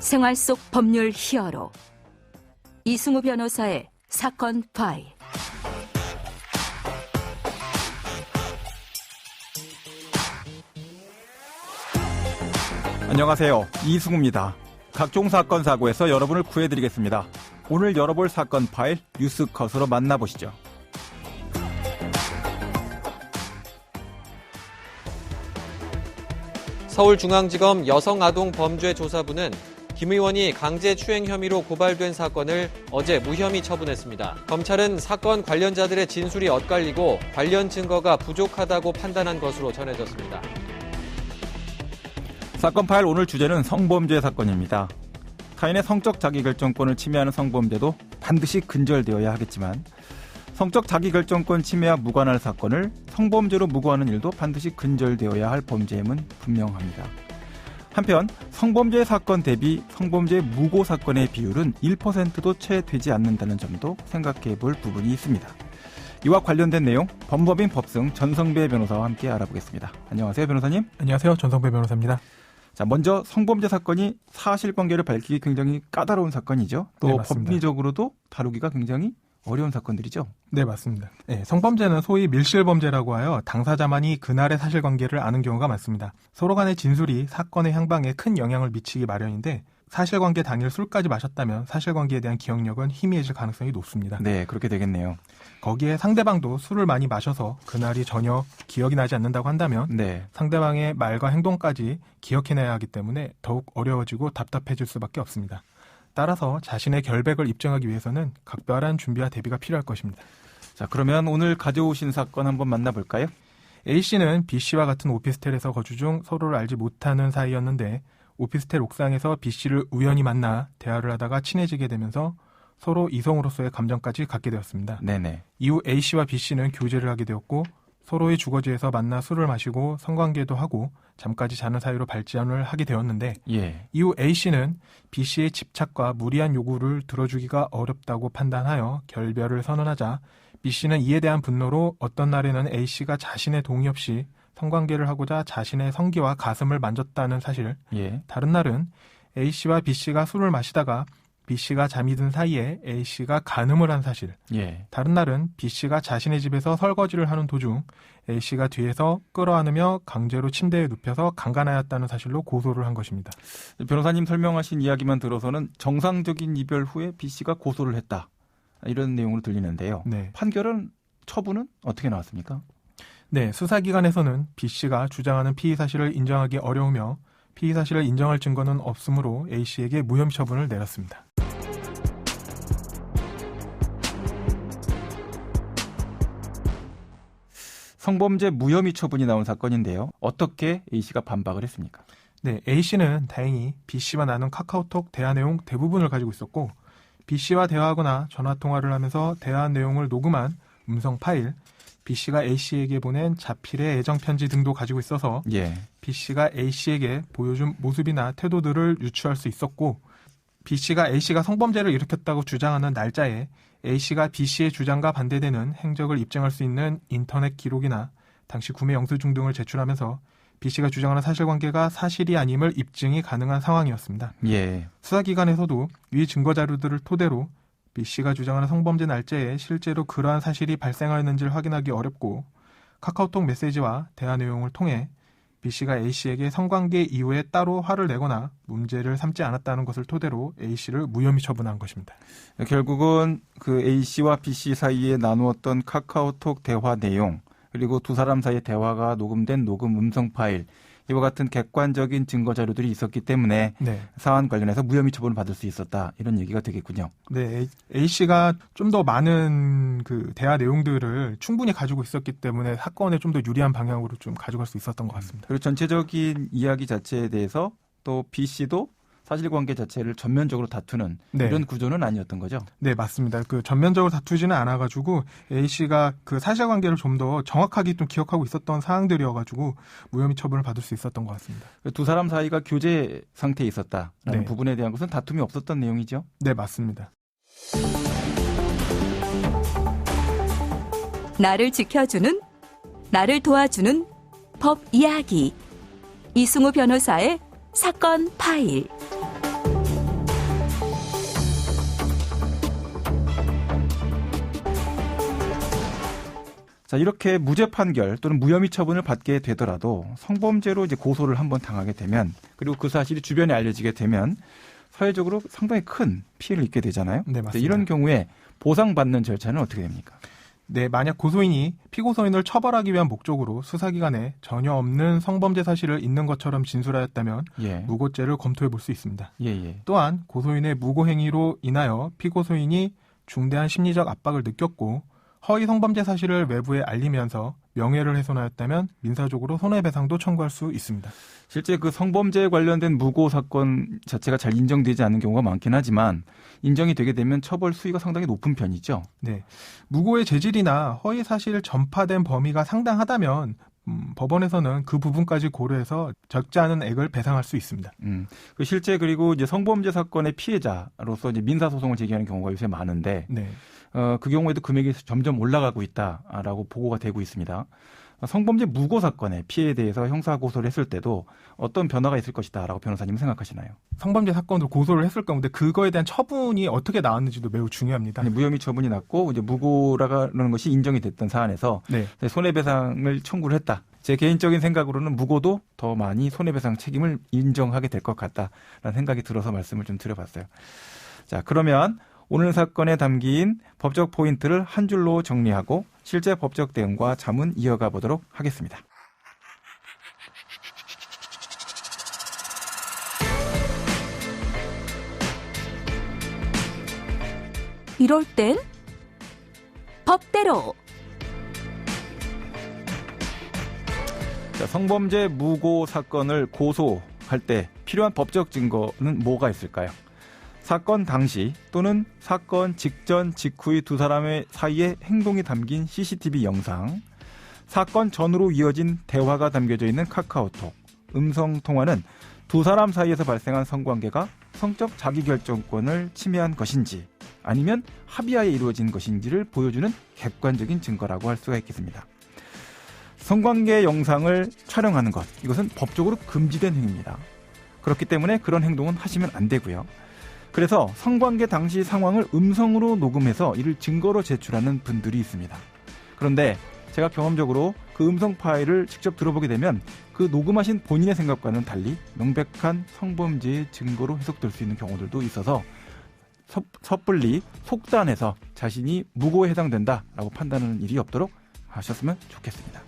생활 속 법률 히어로 이승우 변호사의 사건 파일. 안녕하세요. 이승우입니다. 각종 사건 사고에서 여러분을 구해드리겠습니다. 오늘 열어볼 사건 파일 뉴스컷으로 만나보시죠. 서울중앙지검 여성아동범죄조사부는 김 의원이 강제추행 혐의로 고발된 사건을 어제 무혐의 처분했습니다. 검찰은 사건 관련자들의 진술이 엇갈리고 관련 증거가 부족하다고 판단한 것으로 전해졌습니다. 사건 파일 오늘 주제는 성범죄 사건입니다. 타인의 성적 자기결정권을 침해하는 성범죄도 반드시 근절되어야 하겠지만 성적 자기결정권 침해와 무관할 사건을 성범죄로 무고하는 일도 반드시 근절되어야 할 범죄임은 분명합니다. 한편 성범죄 사건 대비 성범죄 무고 사건의 비율은 1%도 채 되지 않는다는 점도 생각해 볼 부분이 있습니다. 이와 관련된 내용 범법인 법승 전성배 변호사와 함께 알아보겠습니다. 안녕하세요, 변호사님. 안녕하세요, 전성배 변호사입니다. 자, 먼저 성범죄 사건이 사실관계를 밝히기 굉장히 까다로운 사건이죠. 또 네, 맞습니다. 법리적으로도 다루기가 굉장히 어려운 사건들이죠. 네, 맞습니다. 네, 성범죄는 소위 밀실범죄라고 하여 당사자만이 그날의 사실관계를 아는 경우가 많습니다. 서로 간의 진술이 사건의 향방에 큰 영향을 미치기 마련인데 사실관계 당일 술까지 마셨다면 사실관계에 대한 기억력은 희미해질 가능성이 높습니다. 네, 그렇게 되겠네요. 거기에 상대방도 술을 많이 마셔서 그날이 전혀 기억이 나지 않는다고 한다면 네. 상대방의 말과 행동까지 기억해내야 하기 때문에 더욱 어려워지고 답답해질 수밖에 없습니다. 따라서 자신의 결백을 입증하기 위해서는 각별한 준비와 대비가 필요할 것입니다. 자, 그러면 오늘 가져오신 사건 한번 만나볼까요? A씨는 B씨와 같은 오피스텔에서 거주 중 서로를 알지 못하는 사이였는데 오피스텔 옥상에서 B씨를 우연히 만나 대화를 하다가 친해지게 되면서 서로 이성으로서의 감정까지 갖게 되었습니다. 네네. 이후 A씨와 B씨는 교제를 하게 되었고 서로의 주거지에서 만나 술을 마시고 성관계도 하고 잠까지 자는 사이로 발전을 하게 되었는데 예. 이후 A씨는 B씨의 집착과 무리한 요구를 들어주기가 어렵다고 판단하여 결별을 선언하자 B씨는 이에 대한 분노로 어떤 날에는 A씨가 자신의 동의 없이 성관계를 하고자 자신의 성기와 가슴을 만졌다는 사실, 예. 다른 날은 A씨와 B씨가 술을 마시다가 B씨가 잠이 든 사이에 A씨가 간음을 한 사실, 예. 다른 날은 B씨가 자신의 집에서 설거지를 하는 도중 A씨가 뒤에서 끌어안으며 강제로 침대에 눕혀서 강간하였다는 사실로 고소를 한 것입니다. 변호사님 설명하신 이야기만 들어서는 정상적인 이별 후에 B씨가 고소를 했다. 이런 내용으로 들리는데요. 네. 판결은 처분은 어떻게 나왔습니까? 네, 수사기관에서는 B씨가 주장하는 피의 사실을 인정하기 어려우며 피의 사실을 인정할 증거는 없으므로 A씨에게 무혐의 처분을 내렸습니다. 성범죄 무혐의 처분이 나온 사건인데요. 어떻게 A씨가 반박을 했습니까? 네, A씨는 다행히 B씨와 나눈 카카오톡 대화 내용 대부분을 가지고 있었고 B씨와 대화하거나 전화통화를 하면서 대화 내용을 녹음한 음성 파일, B씨가 A씨에게 보낸 자필의 애정편지 등도 가지고 있어서 예. B씨가 A씨에게 보여준 모습이나 태도들을 유추할 수 있었고 B씨가 A씨가 성범죄를 일으켰다고 주장하는 날짜에 A씨가 B씨의 주장과 반대되는 행적을 입증할 수 있는 인터넷 기록이나 당시 구매 영수증 등을 제출하면서 B씨가 주장하는 사실관계가 사실이 아님을 입증이 가능한 상황이었습니다. 예. 수사기관에서도 위 증거자료들을 토대로 B씨가 주장하는 성범죄 날짜에 실제로 그러한 사실이 발생하였는지를 확인하기 어렵고 카카오톡 메시지와 대화 내용을 통해 B씨가 A씨에게 성관계 이후에 따로 화를 내거나 문제를 삼지 않았다는 것을 토대로 A씨를 무혐의 처분한 것입니다. 결국은 그 A씨와 B씨 사이에 나누었던 카카오톡 대화 내용 그리고 두 사람 사이의 대화가 녹음된 녹음 음성 파일 이와 같은 객관적인 증거 자료들이 있었기 때문에 네. 사안 관련해서 무혐의 처분을 받을 수 있었다. 이런 얘기가 되겠군요. 네, A씨가 좀 더 많은 그 대화 내용들을 충분히 가지고 있었기 때문에 사건에 좀 더 유리한 방향으로 좀 가져갈 수 있었던 것 같습니다. 그리고 전체적인 이야기 자체에 대해서 또 B씨도 사실관계 자체를 전면적으로 다투는 네. 이런 구조는 아니었던 거죠? 네, 맞습니다. 그 전면적으로 다투지는 않아가지고 A씨가 그 사실관계를 좀 더 정확하게 좀 기억하고 있었던 사항들이어가지고 무혐의 처분을 받을 수 있었던 것 같습니다. 두 사람 사이가 교제 상태에 있었다라는 네. 부분에 대한 것은 다툼이 없었던 내용이죠? 네, 맞습니다. 나를 지켜주는, 나를 도와주는 법 이야기. 이승우 변호사의 사건 파일. 자, 이렇게 무죄 판결 또는 무혐의 처분을 받게 되더라도 성범죄로 이제 고소를 한번 당하게 되면, 그리고 그 사실이 주변에 알려지게 되면 사회적으로 상당히 큰 피해를 입게 되잖아요. 네, 맞습니다. 이런 경우에 보상받는 절차는 어떻게 됩니까? 네, 만약 고소인이 피고소인을 처벌하기 위한 목적으로 수사기관에 전혀 없는 성범죄 사실을 있는 것처럼 진술하였다면 예. 무고죄를 검토해 볼 수 있습니다. 예. 또한 고소인의 무고 행위로 인하여 피고소인이 중대한 심리적 압박을 느꼈고 허위 성범죄 사실을 외부에 알리면서 명예를 훼손하였다면 민사적으로 손해배상도 청구할 수 있습니다. 실제 그 성범죄에 관련된 무고 사건 자체가 잘 인정되지 않는 경우가 많긴 하지만 인정이 되게 되면 처벌 수위가 상당히 높은 편이죠. 네, 무고의 재질이나 허위 사실 전파된 범위가 상당하다면 법원에서는 그 부분까지 고려해서 적지 않은 액을 배상할 수 있습니다. 그 실제 그리고 이제 성범죄 사건의 피해자로서 이제 민사 소송을 제기하는 경우가 요새 많은데, 네. 그 경우에도 금액이 점점 올라가고 있다라고 보고가 되고 있습니다. 성범죄 무고 사건의 피해에 대해서 형사 고소를 했을 때도 어떤 변화가 있을 것이다라고 변호사님 생각하시나요? 성범죄 사건으로 고소를 했을 건데 그거에 대한 처분이 어떻게 나왔는지도 매우 중요합니다. 무혐의 처분이 났고 이제 무고라는 것이 인정이 됐던 사안에서 네. 손해배상을 청구를 했다. 제 개인적인 생각으로는 무고도 더 많이 손해배상 책임을 인정하게 될 것 같다라는 생각이 들어서 말씀을 좀 드려봤어요. 자, 그러면 오늘 사건에 담긴 법적 포인트를 한 줄로 정리하고 실제 법적 대응과 자문 이어가 보도록 하겠습니다. 이럴 땐 법대로. 자, 성범죄 무고 사건을 고소할 때 필요한 법적 증거는 뭐가 있을까요? 사건 당시 또는 사건 직전, 직후의 두 사람의 사이의 행동이 담긴 CCTV 영상, 사건 전후로 이어진 대화가 담겨져 있는 카카오톡, 음성 통화는 두 사람 사이에서 발생한 성관계가 성적 자기결정권을 침해한 것인지 아니면 합의하에 이루어진 것인지를 보여주는 객관적인 증거라고 할 수가 있겠습니다. 성관계 영상을 촬영하는 것, 이것은 법적으로 금지된 행위입니다. 그렇기 때문에 그런 행동은 하시면 안 되고요. 그래서 성관계 당시 상황을 음성으로 녹음해서 이를 증거로 제출하는 분들이 있습니다. 그런데 제가 경험적으로 그 음성 파일을 직접 들어보게 되면 그 녹음하신 본인의 생각과는 달리 명백한 성범죄의 증거로 해석될 수 있는 경우들도 있어서 섣불리 속단해서 자신이 무고에 해당된다라고 판단하는 일이 없도록 하셨으면 좋겠습니다.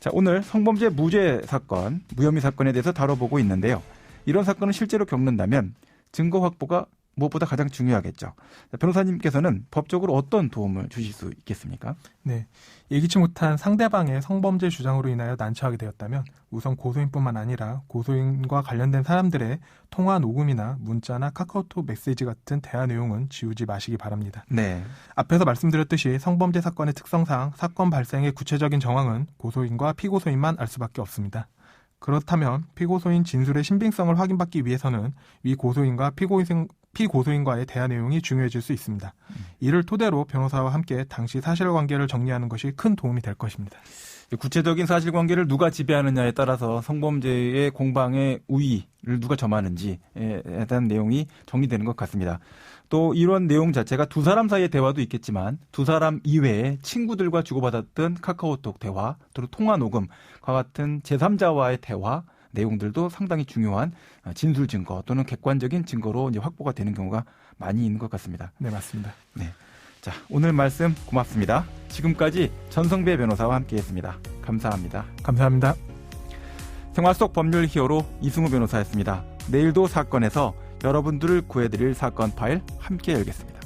자, 오늘 성범죄 무죄 사건, 무혐의 사건에 대해서 다뤄보고 있는데요. 이런 사건을 실제로 겪는다면 증거 확보가 무엇보다 가장 중요하겠죠. 변호사님께서는 법적으로 어떤 도움을 주실 수 있겠습니까? 네, 예기치 못한 상대방의 성범죄 주장으로 인하여 난처하게 되었다면 우선 고소인뿐만 아니라 고소인과 관련된 사람들의 통화 녹음이나 문자나 카카오톡 메시지 같은 대화 내용은 지우지 마시기 바랍니다. 네. 앞에서 말씀드렸듯이 성범죄 사건의 특성상 사건 발생의 구체적인 정황은 고소인과 피고소인만 알 수밖에 없습니다. 그렇다면 피고소인 진술의 신빙성을 확인받기 위해서는 위 고소인과 피고소인과의 대화 내용이 중요해질 수 있습니다. 이를 토대로 변호사와 함께 당시 사실관계를 정리하는 것이 큰 도움이 될 것입니다. 구체적인 사실관계를 누가 지배하느냐에 따라서 성범죄의 공방의 우위를 누가 점하는지에 대한 내용이 정리되는 것 같습니다. 또 이런 내용 자체가 두 사람 사이의 대화도 있겠지만 두 사람 이외에 친구들과 주고받았던 카카오톡 대화, 또 통화 녹음과 같은 제3자와의 대화 내용들도 상당히 중요한 진술 증거 또는 객관적인 증거로 이제 확보가 되는 경우가 많이 있는 것 같습니다. 네, 맞습니다. 네. 자, 오늘 말씀 고맙습니다. 지금까지 전성배 변호사와 함께했습니다. 감사합니다. 감사합니다. 생활 속 법률 히어로 이승우 변호사였습니다. 내일도 사건에서 여러분들을 구해드릴 사건 파일 함께 열겠습니다.